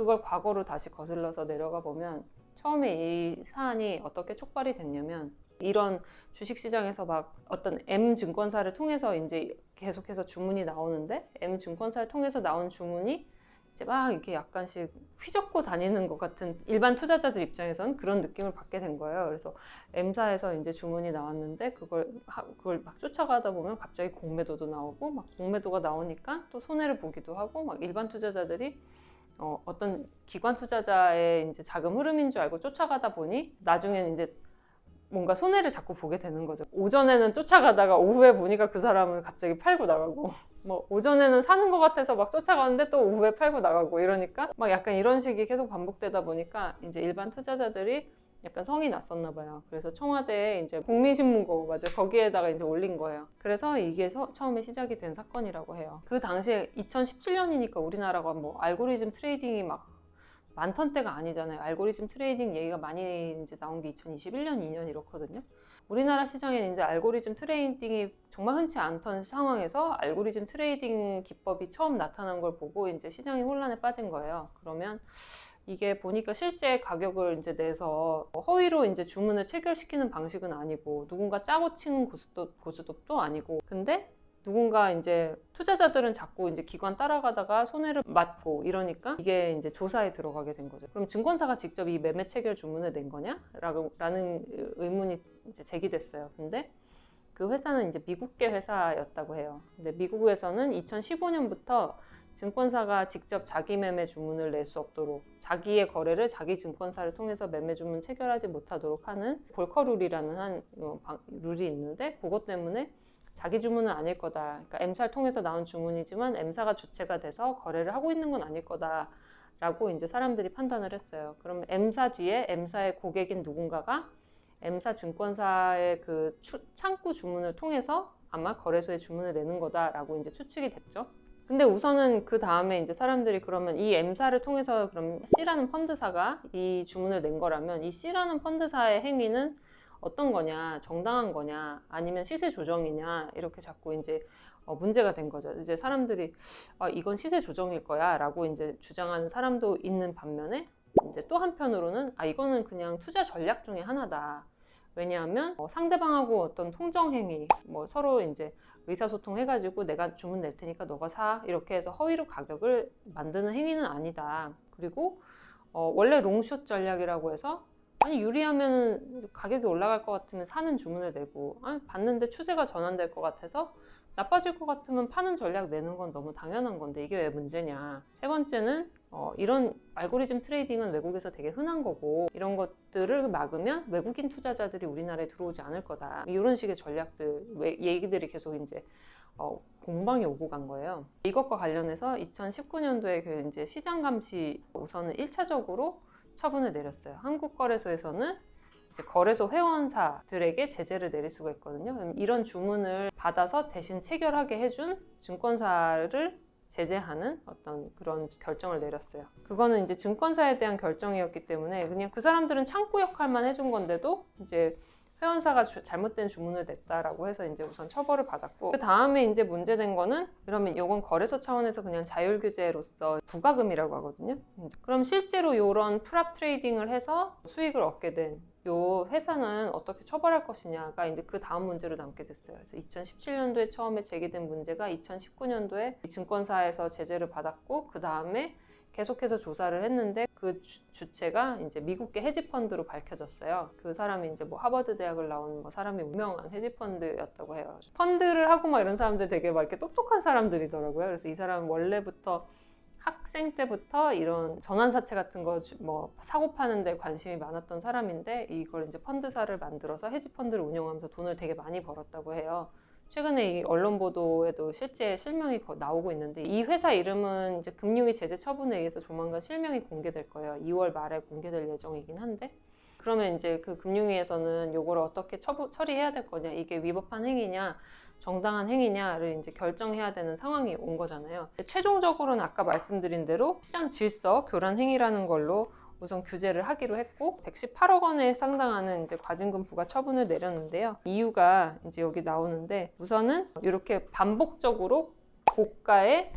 그걸 과거로 다시 거슬러서 내려가 보면 처음에 이 사안이 어떻게 촉발이 됐냐면, 이런 주식시장에서 막 어떤 M 증권사를 통해서 이제 계속해서 주문이 나오는데, M 증권사를 통해서 나온 주문이 이제 막 이렇게 약간씩 휘젓고 다니는 것 같은, 일반 투자자들 입장에서는 그런 느낌을 받게 된 거예요. 그래서 M사에서 이제 주문이 나왔는데 그걸 막 쫓아가다 보면 갑자기 공매도도 나오고, 막 공매도가 나오니까 또 손해를 보기도 하고, 막 일반 투자자들이 어떤 기관 투자자의 이제 자금 흐름인 줄 알고 쫓아가다 보니 나중에는 이제 뭔가 손해를 자꾸 보게 되는 거죠. 오전에는 쫓아가다가 오후에 보니까 그 사람은 갑자기 팔고 나가고, 뭐 오전에는 사는 것 같아서 막 쫓아가는데 또 오후에 팔고 나가고, 이러니까 막 약간 이런 식이 계속 반복되다 보니까 이제 일반 투자자들이 약간 성이 났었나 봐요. 그래서 청와대에 이제 국민신문고, 맞아요, 거기에다가 이제 올린 거예요. 그래서 이게 처음에 시작이 된 사건이라고 해요. 그 당시에 2017년이니까 우리나라가 뭐 알고리즘 트레이딩이 막 많던 때가 아니잖아요. 알고리즘 트레이딩 얘기가 많이 이제 나온 게 2021년, 2년 이렇거든요. 우리나라 시장에는 이제 알고리즘 트레이딩이 정말 흔치 않던 상황에서 알고리즘 트레이딩 기법이 처음 나타난 걸 보고 이제 시장이 혼란에 빠진 거예요. 그러면 이게 보니까 실제 가격을 이제 내서 허위로 이제 주문을 체결시키는 방식은 아니고, 누군가 짜고 치는 고스톱도 아니고, 근데 누군가 이제 투자자들은 자꾸 이제 기관 따라가다가 손해를 맞고 이러니까 이게 이제 조사에 들어가게 된 거죠. 그럼 증권사가 직접 이 매매 체결 주문을 낸 거냐? 라는 의문이 이제 제기됐어요. 근데 그 회사는 이제 미국계 회사였다고 해요. 근데 미국에서는 2015년부터 증권사가 직접 자기 매매 주문을 낼 수 없도록, 자기의 거래를 자기 증권사를 통해서 매매 주문 체결하지 못하도록 하는 볼커 룰이라는 룰이 있는데, 그것 때문에 자기 주문은 아닐 거다. 그러니까 M사를 통해서 나온 주문이지만 M사가 주체가 돼서 거래를 하고 있는 건 아닐 거다 라고 이제 사람들이 판단을 했어요. 그러면 M사 뒤에 M사의 고객인 누군가가 M사 증권사의 그 창구 주문을 통해서 아마 거래소에 주문을 내는 거다라고 이제 추측이 됐죠. 근데 우선은 그 다음에 이제 사람들이, 그러면 이 M사를 통해서 그럼 C라는 펀드사가 이 주문을 낸 거라면 이 C라는 펀드사의 행위는 어떤 거냐, 정당한 거냐, 아니면 시세 조정이냐, 이렇게 자꾸 이제 문제가 된 거죠. 이제 사람들이 이건 시세 조정일 거야 라고 이제 주장하는 사람도 있는 반면에, 이제 또 한편으로는 이거는 그냥 투자 전략 중에 하나다. 왜냐하면 상대방하고 어떤 통정 행위, 뭐 서로 이제 의사소통 해가지고 내가 주문 낼 테니까 너가 사, 이렇게 해서 허위로 가격을 만드는 행위는 아니다. 그리고 원래 롱숏 전략이라고 해서, 아니 유리하면 가격이 올라갈 것 같으면 사는 주문을 내고, 아니 봤는데 추세가 전환될 것 같아서 나빠질 것 같으면 파는 전략 내는 건 너무 당연한 건데 이게 왜 문제냐. 세 번째는 이런 알고리즘 트레이딩은 외국에서 되게 흔한 거고, 이런 것들을 막으면 외국인 투자자들이 우리나라에 들어오지 않을 거다. 이런 식의 전략들, 얘기들이 계속 이제 공방이 오고 간 거예요. 이것과 관련해서 2019년도에 그 이제 시장 감시 우선은 1차적으로 처분을 내렸어요. 한국거래소에서는 이제 거래소 회원사들에게 제재를 내릴 수가 있거든요. 이런 주문을 받아서 대신 체결하게 해준 증권사를 제재하는 어떤 그런 결정을 내렸어요. 그거는 이제 증권사에 대한 결정이었기 때문에 그냥 그 사람들은 창구 역할만 해준 건데도 이제 회원사가 잘못된 주문을 냈다라고 해서 이제 우선 처벌을 받았고, 그 다음에 이제 문제된 거는, 그러면 이건 거래소 차원에서 그냥 자율 규제로서 부가금이라고 하거든요. 그럼 실제로 이런 프랍 트레이딩을 해서 수익을 얻게 된 요 회사는 어떻게 처벌할 것이냐가 이제 그 다음 문제로 남게 됐어요. 그래서 2017년도에 처음에 제기된 문제가 2019년도에 증권사에서 제재를 받았고, 그 다음에 계속해서 조사를 했는데 그 주체가 이제 미국계 헤지펀드로 밝혀졌어요. 그 사람이 이제 뭐 하버드 대학을 나온 뭐 사람이 유명한 헤지펀드였다고 해요. 펀드를 하고 막 이런 사람들 되게 막 이렇게 똑똑한 사람들이더라고요. 그래서 이 사람은 원래부터 학생 때부터 이런 전환사채 같은 거 뭐 사고 파는데 관심이 많았던 사람인데, 이걸 이제 펀드사를 만들어서 헤지펀드를 운영하면서 돈을 되게 많이 벌었다고 해요. 최근에 이 언론 보도에도 실제 실명이 나오고 있는데, 이 회사 이름은 이제 금융위 제재 처분에 의해서 조만간 실명이 공개될 거예요. 2월 말에 공개될 예정이긴 한데, 그러면 이제 그 금융위에서는 요거를 어떻게 처리해야 될 거냐, 이게 위법한 행위냐 정당한 행위냐를 이제 결정해야 되는 상황이 온 거잖아요. 최종적으로는 아까 말씀드린 대로 시장 질서 교란 행위라는 걸로 우선 규제를 하기로 했고, 118억 원에 상당하는 이제 과징금 부과 처분을 내렸는데요. 이유가 이제 여기 나오는데, 우선은 이렇게 반복적으로 고가의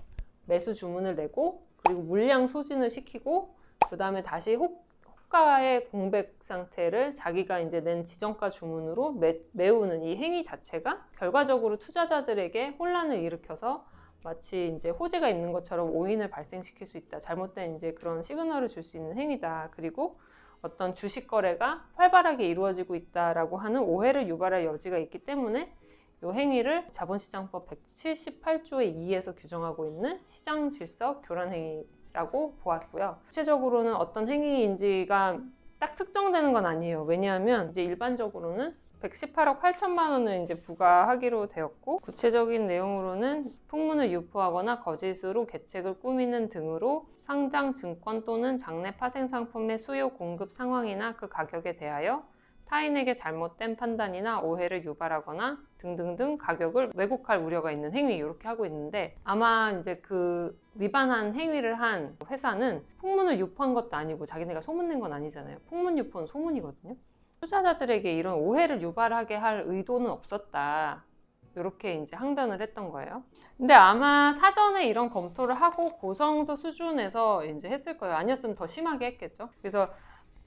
매수 주문을 내고 그리고 물량 소진을 시키고 그 다음에 다시 호가의 공백 상태를 자기가 이제 낸 지정가 주문으로 메우는 이 행위 자체가 결과적으로 투자자들에게 혼란을 일으켜서 마치 이제 호재가 있는 것처럼 오인을 발생시킬 수 있다. 잘못된 이제 그런 시그널을 줄 수 있는 행위다. 그리고 어떤 주식 거래가 활발하게 이루어지고 있다라고 하는 오해를 유발할 여지가 있기 때문에 이 행위를 자본시장법 178조의 2에서 규정하고 있는 시장 질서 교란 행위라고 보았고요. 구체적으로는 어떤 행위인지가 딱 특정되는 건 아니에요. 왜냐하면 이제 일반적으로는 118억 8천만 원을 이제 부과하기로 되었고, 구체적인 내용으로는 풍문을 유포하거나 거짓으로 계책을 꾸미는 등으로 상장 증권 또는 장내 파생 상품의 수요 공급 상황이나 그 가격에 대하여 타인에게 잘못된 판단이나 오해를 유발하거나 등등등 가격을 왜곡할 우려가 있는 행위, 이렇게 하고 있는데, 아마 이제 그 위반한 행위를 한 회사는 풍문을 유포한 것도 아니고 자기네가 소문낸 건 아니잖아요. 풍문 유포는 소문이거든요. 투자자들에게 이런 오해를 유발하게 할 의도는 없었다. 이렇게 이제 항변을 했던 거예요. 근데 아마 사전에 이런 검토를 하고 고성도 수준에서 이제 했을 거예요. 아니었으면 더 심하게 했겠죠. 그래서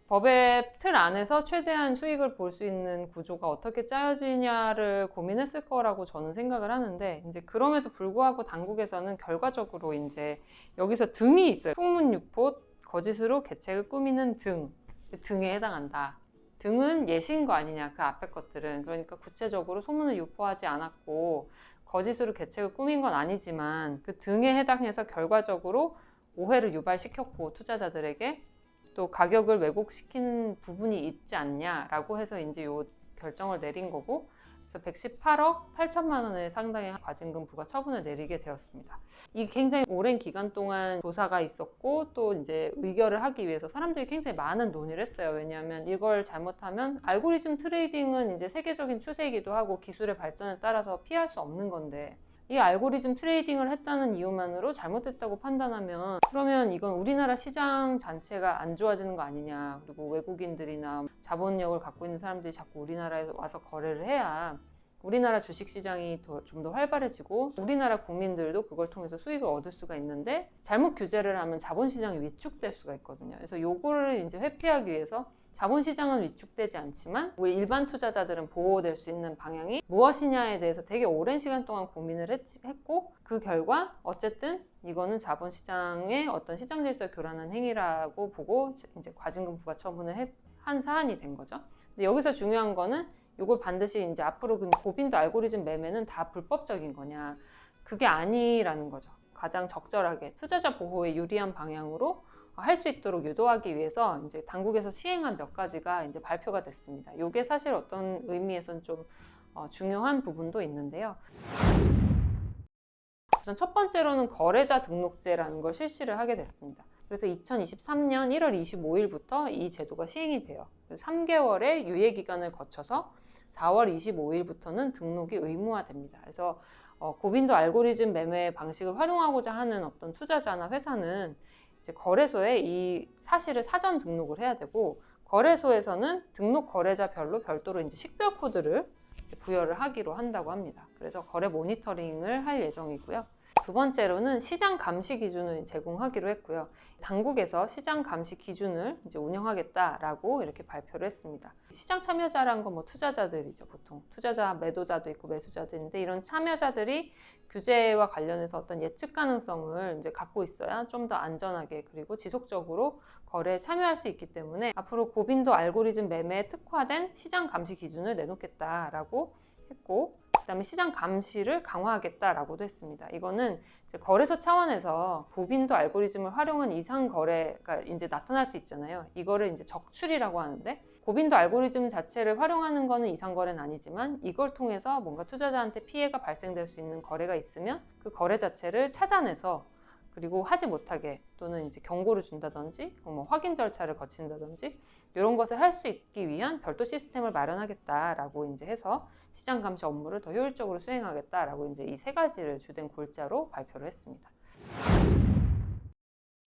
법의 틀 안에서 최대한 수익을 볼 수 있는 구조가 어떻게 짜여지냐를 고민했을 거라고 저는 생각을 하는데, 이제 그럼에도 불구하고 당국에서는 결과적으로 이제 여기서 등이 있어요. 풍문 유포, 거짓으로 계책을 꾸미는 등에 해당한다. 등은 예시인 거 아니냐, 그 앞에 것들은. 그러니까 구체적으로 소문을 유포하지 않았고 거짓으로 계책을 꾸민 건 아니지만 그 등에 해당해서 결과적으로 오해를 유발시켰고 투자자들에게 또 가격을 왜곡시킨 부분이 있지 않냐라고 해서 이제 요 결정을 내린 거고, 그래서 118억 8천만 원의 상당의 과징금 부과 처분을 내리게 되었습니다. 이게 굉장히 오랜 기간 동안 조사가 있었고 또 이제 의결을 하기 위해서 사람들이 굉장히 많은 논의를 했어요. 왜냐하면 이걸 잘못하면 알고리즘 트레이딩은 이제 세계적인 추세이기도 하고 기술의 발전에 따라서 피할 수 없는 건데, 이 알고리즘 트레이딩을 했다는 이유만으로 잘못됐다고 판단하면 그러면 이건 우리나라 시장 자체가 안 좋아지는 거 아니냐. 그리고 외국인들이나 자본력을 갖고 있는 사람들이 자꾸 우리나라에 와서 거래를 해야 우리나라 주식시장이 좀 더 활발해지고 우리나라 국민들도 그걸 통해서 수익을 얻을 수가 있는데, 잘못 규제를 하면 자본시장이 위축될 수가 있거든요. 그래서 요거를 이제 회피하기 위해서 자본시장은 위축되지 않지만 우리 일반 투자자들은 보호될 수 있는 방향이 무엇이냐에 대해서 되게 오랜 시간 동안 고민을 했고, 그 결과 어쨌든 이거는 자본시장의 어떤 시장 질서 교란한 행위라고 보고 이제 과징금 부과 처분을 한 사안이 된 거죠. 근데 여기서 중요한 거는 이걸 반드시 이제 앞으로 고빈도 알고리즘 매매는 다 불법적인 거냐, 그게 아니라는 거죠. 가장 적절하게 투자자 보호에 유리한 방향으로 할 수 있도록 유도하기 위해서 이제 당국에서 시행한 몇 가지가 이제 발표가 됐습니다. 이게 사실 어떤 의미에서는 좀 중요한 부분도 있는데요. 우선 첫 번째로는 거래자 등록제라는 걸 실시를 하게 됐습니다. 그래서 2023년 1월 25일부터 이 제도가 시행이 돼요. 3개월의 유예 기간을 거쳐서 4월 25일부터는 등록이 의무화됩니다. 그래서 고빈도 알고리즘 매매 방식을 활용하고자 하는 어떤 투자자나 회사는 이제 거래소에 이 사실을 사전 등록을 해야 되고, 거래소에서는 등록 거래자별로 별도로 이제 식별 코드를 이제 부여를 하기로 한다고 합니다. 그래서 거래 모니터링을 할 예정이고요. 두 번째로는 시장 감시 기준을 제공하기로 했고요. 당국에서 시장 감시 기준을 이제 운영하겠다라고 이렇게 발표를 했습니다. 시장 참여자란 건 뭐 투자자들이죠. 보통 투자자, 매도자도 있고 매수자도 있는데, 이런 참여자들이 규제와 관련해서 어떤 예측 가능성을 이제 갖고 있어야 좀 더 안전하게 그리고 지속적으로 거래에 참여할 수 있기 때문에 앞으로 고빈도 알고리즘 매매에 특화된 시장 감시 기준을 내놓겠다라고 했고, 그다음에 시장 감시를 강화하겠다라고도 했습니다. 이거는 이제 거래소 차원에서 고빈도 알고리즘을 활용한 이상 거래가 이제 나타날 수 있잖아요. 이거를 이제 적출이라고 하는데, 고빈도 알고리즘 자체를 활용하는 거는 이상 거래는 아니지만 이걸 통해서 뭔가 투자자한테 피해가 발생될 수 있는 거래가 있으면 그 거래 자체를 찾아내서 그리고 하지 못하게 또는 이제 경고를 준다든지 뭐 확인 절차를 거친다든지 이런 것을 할 수 있기 위한 별도 시스템을 마련하겠다라고 이제 해서 시장 감시 업무를 더 효율적으로 수행하겠다라고 이제 이 세 가지를 주된 골자로 발표를 했습니다.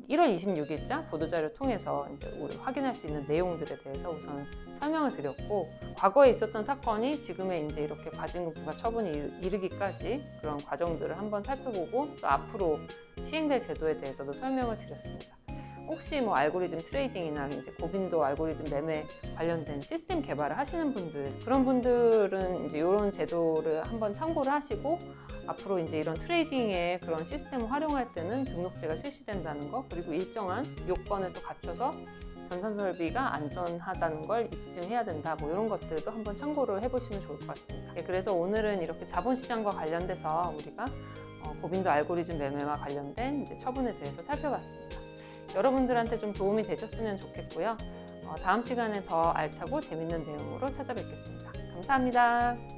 1월 26일자 보도자료 통해서 이제 우리 확인할 수 있는 내용들에 대해서 우선 설명을 드렸고, 과거에 있었던 사건이 지금의 이제 이렇게 과징금부과 처분이 이르기까지 그런 과정들을 한번 살펴보고, 또 앞으로 시행될 제도에 대해서도 설명을 드렸습니다. 혹시 뭐 알고리즘 트레이딩이나 이제 고빈도 알고리즘 매매 관련된 시스템 개발을 하시는 분들, 그런 분들은 이제 이런 제도를 한번 참고를 하시고, 앞으로 이제 이런 트레이딩의 그런 시스템을 활용할 때는 등록제가 실시된다는 거, 그리고 일정한 요건을 또 갖춰서 전산 설비가 안전하다는 걸 입증해야 된다, 뭐 이런 것들도 한번 참고를 해보시면 좋을 것 같습니다. 그래서 오늘은 이렇게 자본시장과 관련돼서 우리가 고빈도 알고리즘 매매와 관련된 이제 처분에 대해서 살펴봤습니다. 여러분들한테 좀 도움이 되셨으면 좋겠고요. 다음 시간에 더 알차고 재밌는 내용으로 찾아뵙겠습니다. 감사합니다.